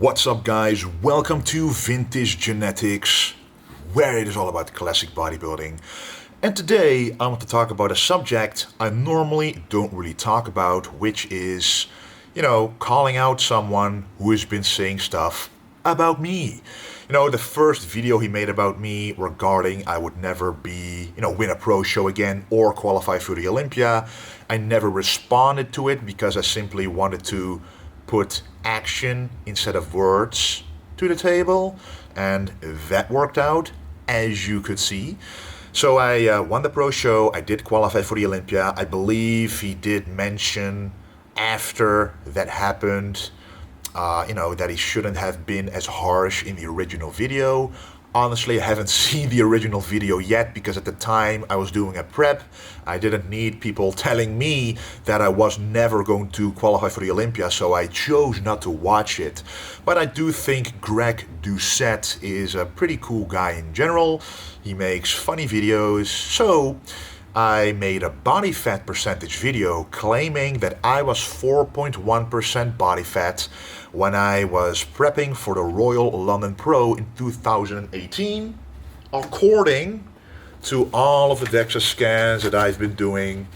What's up guys, welcome to Vintage Genetics, where it is all about classic bodybuilding. And today I want to talk about a subject I normally don't really talk about, which is, calling out someone who has been saying stuff about me. The first video he made about me regarding I would never be, win a pro show again or qualify for the Olympia, I never responded to it because I simply wanted to put action instead of words to the table, and that worked out, as you could see. So I won the pro show, I did qualify for the Olympia. I believe he did mention after that happened, that he shouldn't have been as harsh in the original video. Honestly, I haven't seen the original video yet because at the time I was doing a prep. I didn't need people telling me that I was never going to qualify for the Olympia, so I chose not to watch it. But I do think Greg Doucette is a pretty cool guy in general. He makes funny videos, so I made a body fat percentage video claiming that I was 4.1% body fat when I was prepping for the Royal London Pro in 2018, according to all of the DEXA scans that I've been doing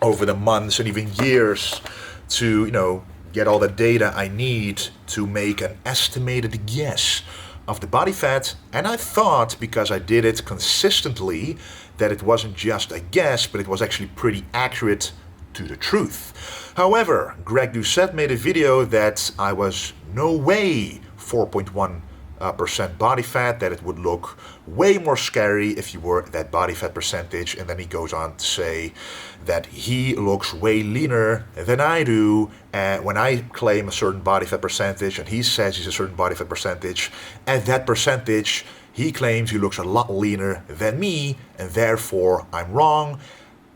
over the months and even years to, get all the data I need to make an estimated guess of the body fat. And I thought, because I did it consistently, that it wasn't just a guess, but it was actually pretty accurate to the truth. However, Greg Doucette made a video that I was no way 4.1% body fat, that it would look way more scary if you were that body fat percentage, and then he goes on to say that he looks way leaner than I do when I claim a certain body fat percentage and he says he's a certain body fat percentage. At that percentage, he claims he looks a lot leaner than me, and therefore I'm wrong.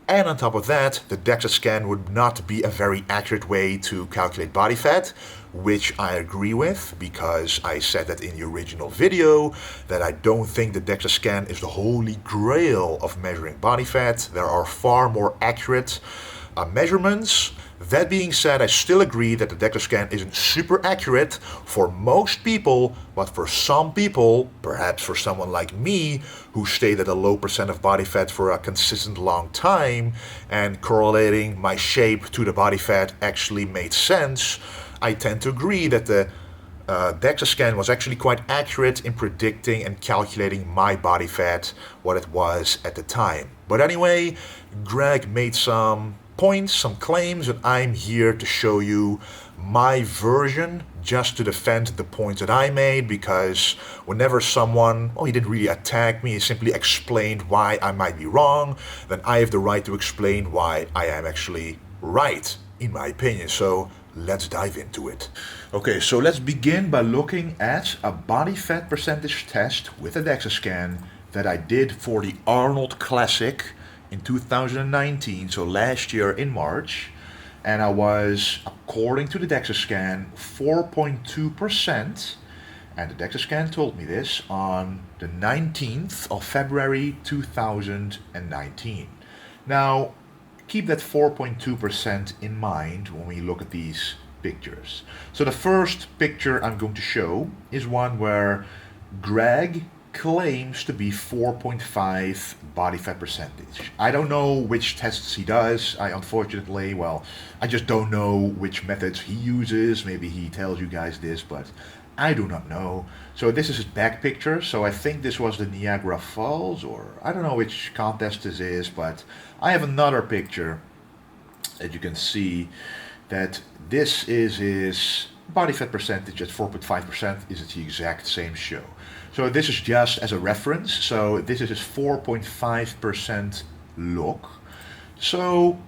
And on top of that, the DEXA scan would not be a very accurate way to calculate body fat, which I agree with, because I said that in the original video, that I don't think the DEXA scan is the holy grail of measuring body fat. There are far more accurate measurements. That being said, I still agree that the DEXA scan isn't super accurate for most people, but for some people, perhaps for someone like me, who stayed at a low percent of body fat for a consistent long time, and correlating my shape to the body fat actually made sense, I tend to agree that the DEXA scan was actually quite accurate in predicting and calculating my body fat, what it was at the time. But anyway, Greg made some points, some claims, and I'm here to show you my version just to defend the points that I made, because whenever someone, he didn't really attack me, he simply explained why I might be wrong, then I have the right to explain why I am actually right, in my opinion. So let's dive into it. Okay, so let's begin by looking at a body fat percentage test with a DEXA scan that I did for the Arnold Classic in 2019, so last year in March, and I was, according to the DEXA scan, 4.2%, and the DEXA scan told me this on the 19th of February 2019. Now, keep that 4.2% in mind when we look at these pictures. So the first picture I'm going to show is one where Greg claims to be 4.5 body fat percentage. I don't know which tests he does. I just don't know which methods he uses. Maybe he tells you guys this, but I do not know. So this is his back picture. So I think this was the Niagara Falls, or I don't know which contest this is, but I have another picture that you can see that this is his body fat percentage at 4.5%. Is it the exact same show? So this is just as a reference. So this is his 4.5% look. So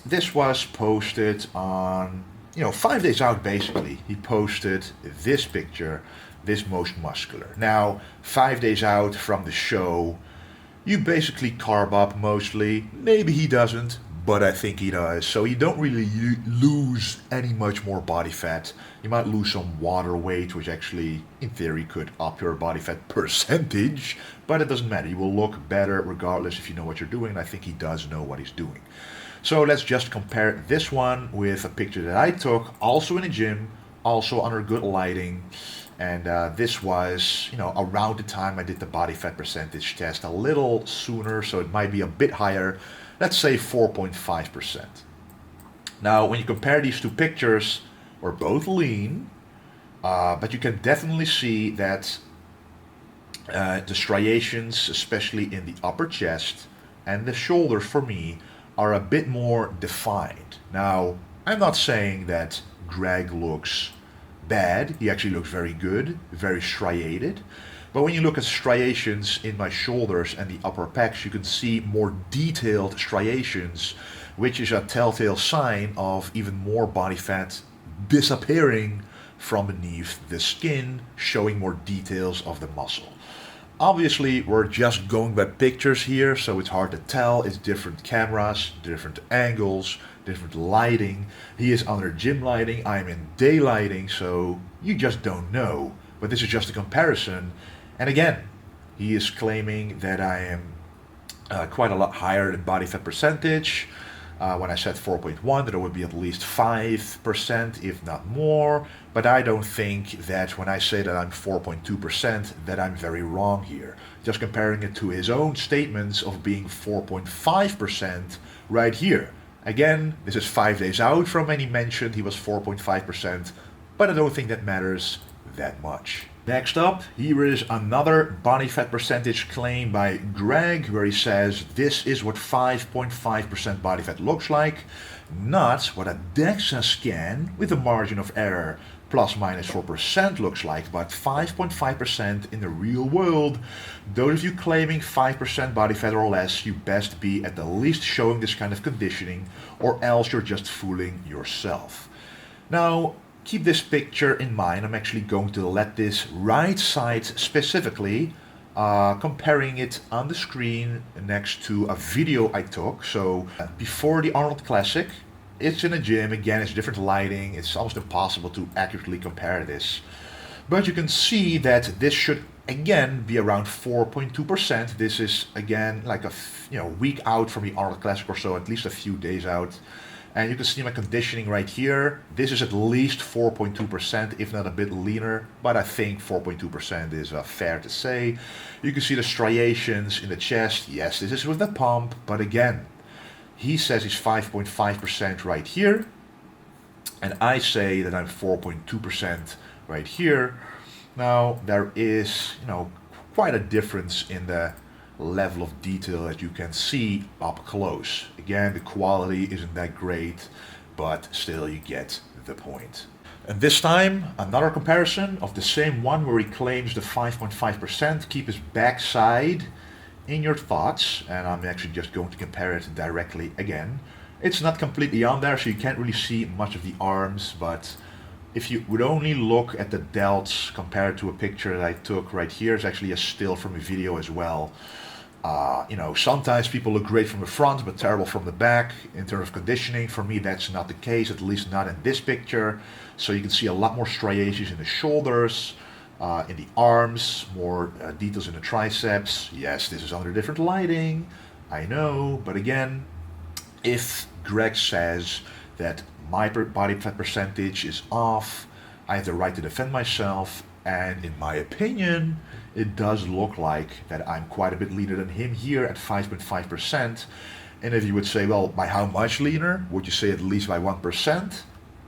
this was posted on, 5 days out basically. He posted this picture, this most muscular. Now, 5 days out from the show, you basically carb up mostly. Maybe he doesn't, but I think he does. So you don't really lose any much more body fat. You might lose some water weight, which actually, in theory, could up your body fat percentage, but it doesn't matter. You will look better regardless if you know what you're doing, and I think he does know what he's doing. So let's just compare this one with a picture that I took, also in a gym, also under good lighting. And this was, around the time I did the body fat percentage test, a little sooner, so it might be a bit higher. Let's say 4.5%. Now, when you compare these two pictures, we're both lean, but you can definitely see that the striations, especially in the upper chest and the shoulders for me, are a bit more defined. Now, I'm not saying that Greg looks bad. He actually looks very good, very striated. But when you look at striations in my shoulders and the upper pecs, you can see more detailed striations, which is a telltale sign of even more body fat disappearing from beneath the skin, showing more details of the muscle. Obviously, we're just going by pictures here, so it's hard to tell. It's different cameras, different angles, different lighting. He is under gym lighting, I'm in day lighting, so you just don't know. But this is just a comparison. And again, he is claiming that I am quite a lot higher in body fat percentage. When I said 4.1, that it would be at least 5%, if not more. But I don't think that when I say that I'm 4.2%, that I'm very wrong here. Just comparing it to his own statements of being 4.5% right here. Again, this is 5 days out from when he mentioned he was 4.5%, but I don't think that matters that much. Next up, here is another body fat percentage claim by Greg, where he says this is what 5.5% body fat looks like, not what a DEXA scan with a margin of error plus minus 4% looks like, but 5.5% in the real world. Those of you claiming 5% body fat or less, you best be at the least showing this kind of conditioning, or else you're just fooling yourself. Now, keep this picture in mind. I'm actually going to let this right side specifically, comparing it on the screen next to a video I took. So before the Arnold Classic, it's in a gym. Again, it's different lighting. It's almost impossible to accurately compare this. But you can see that this should again be around 4.2%. This is again like a week out from the Arnold Classic or so, at least a few days out. And you can see my conditioning right here. This is at least 4.2%, if not a bit leaner, but I think 4.2% is fair to say. You can see the striations in the chest. Yes, this is with the pump, but again, he says he's 5.5% right here, and I say that I'm 4.2% right here. Now, there is, quite a difference in the level of detail that you can see up close. Again, the quality isn't that great, but still you get the point. And this time, another comparison of the same one where he claims the 5.5%. Keep his backside in your thoughts, and I'm actually just going to compare it directly again. It's not completely on there, so you can't really see much of the arms, but if you would only look at the delts compared to a picture that I took right here, it's actually a still from a video as well. Sometimes people look great from the front, but terrible from the back in terms of conditioning. For me, that's not the case, at least not in this picture. So you can see a lot more striations in the shoulders, in the arms, more details in the triceps. Yes, this is under different lighting, I know, but again, if Greg says that my body fat percentage is off, I have the right to defend myself, and in my opinion, it does look like that I'm quite a bit leaner than him here at 5.5%. And if you would say, well, by how much leaner? Would you say at least by 1%?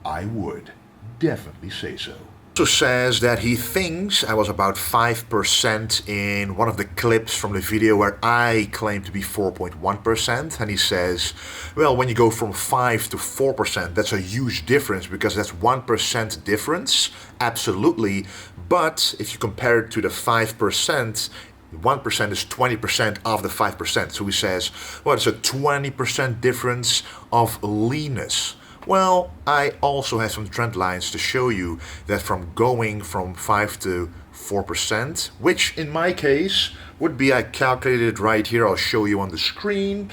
I would definitely say so. Also says that he thinks I was about 5% in one of the clips from the video where I claim to be 4.1%, and he says, well, when you go from 5 to 4%, that's a huge difference because that's 1% difference, absolutely, but if you compare it to the 5%, 1% is 20% of the 5%, so he says, well, it's a 20% difference of leanness. Well, I also have some trend lines to show you that from going from 5 to 4%, which in my case would be, I calculated it right here, I'll show you on the screen,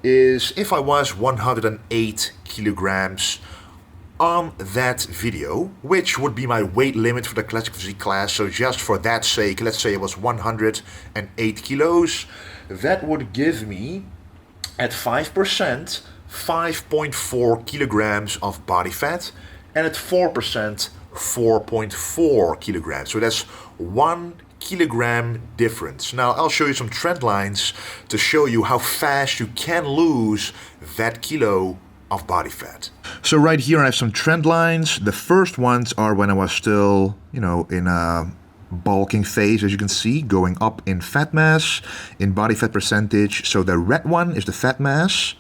is if I was 108 kilograms on that video, which would be my weight limit for the classic physique class, so just for that sake, let's say it was 108 kilos, that would give me, at 5%, 5.4 kilograms of body fat, and at 4%, 4.4 kilograms. So that's 1 kilogram difference. Now I'll show you some trend lines to show you how fast you can lose that kilo of body fat. So right here I have some trend lines. The first ones are when I was still, in a bulking phase, as you can see, going up in fat mass, in body fat percentage. So the red one is the fat mass,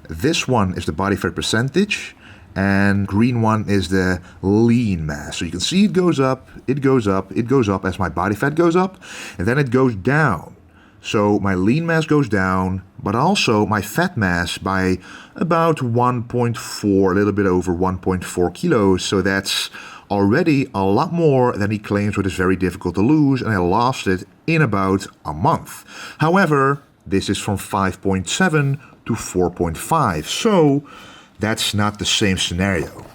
this one is the body fat percentage, and green one is the lean mass. So you can see it goes up, it goes up, it goes up as my body fat goes up, and then it goes down. So my lean mass goes down, but also my fat mass by about 1.4, a little bit over 1.4 kilos. So that's already a lot more than he claims, what is very difficult to lose, and I lost it in about a month. However, this is from 5.7 to 4.5, so that's not the same scenario.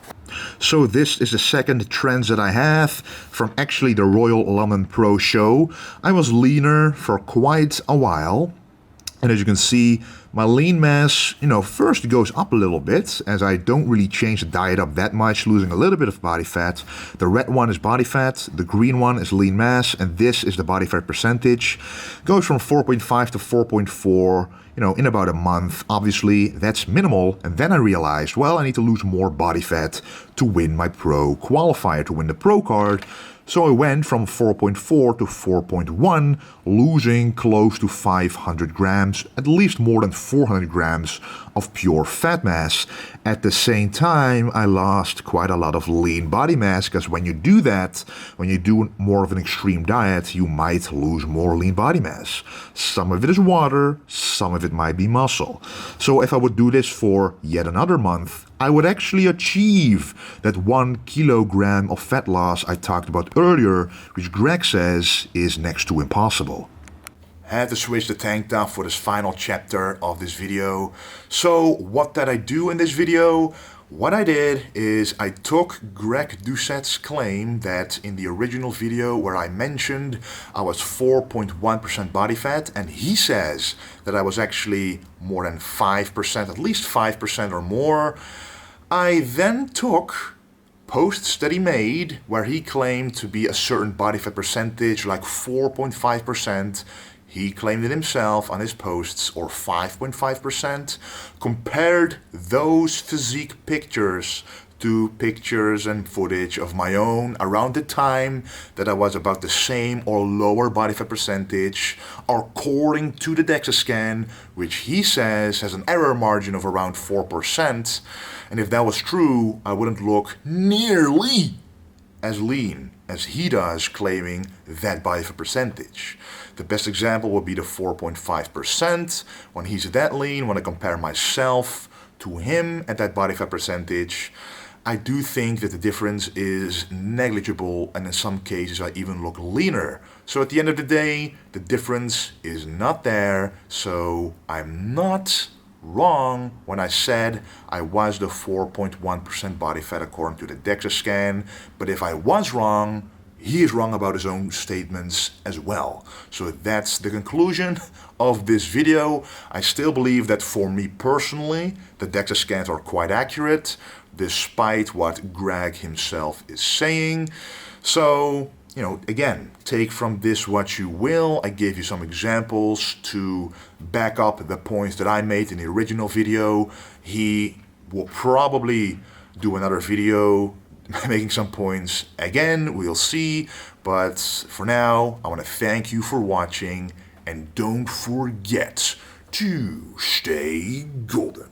So this is the second trend that I have from actually the Royal London Pro Show. I was leaner for quite a while, and as you can see, my lean mass, first goes up a little bit, as I don't really change the diet up that much, losing a little bit of body fat. The red one is body fat, the green one is lean mass, and this is the body fat percentage. Goes from 4.5 to 4.4, in about a month. Obviously, that's minimal. And then I realized, well, I need to lose more body fat to win my pro qualifier, to win the pro card. So I went from 4.4 to 4.1, losing close to 500 grams, at least more than 400 grams of pure fat mass. At the same time, I lost quite a lot of lean body mass, because when you do that, when you do more of an extreme diet, you might lose more lean body mass. Some of it is water, some of it might be muscle. So if I would do this for yet another month, I would actually achieve that 1 kilogram of fat loss I talked about earlier, which Greg says is next to impossible. I had to switch the tank top for this final chapter of this video. So what did I do in this video? What I did is I took Greg Doucette's claim that in the original video where I mentioned I was 4.1% body fat, and he says that I was actually more than 5%, at least 5% or more. I then took posts that he made where he claimed to be a certain body fat percentage, like 4.5%. He claimed it himself on his posts, or 5.5%, compared those physique pictures to pictures and footage of my own around the time that I was about the same or lower body fat percentage, according to the DEXA scan, which he says has an error margin of around 4%. And if that was true, I wouldn't look nearly as lean as he does, claiming that body fat percentage. The best example would be the 4.5%. When he's that lean, when I compare myself to him at that body fat percentage, I do think that the difference is negligible, and in some cases I even look leaner. So at the end of the day, the difference is not there, so I'm not wrong when I said I was the 4.1% body fat according to the DEXA scan. But if I was wrong, he is wrong about his own statements as well. So that's the conclusion of this video. I still believe that for me personally, the DEXA scans are quite accurate, despite what Greg himself is saying. So, again, take from this what you will. I gave you some examples to back up the points that I made in the original video. He will probably do another video making some points again, we'll see. But for now, I want to thank you for watching, and don't forget to stay golden.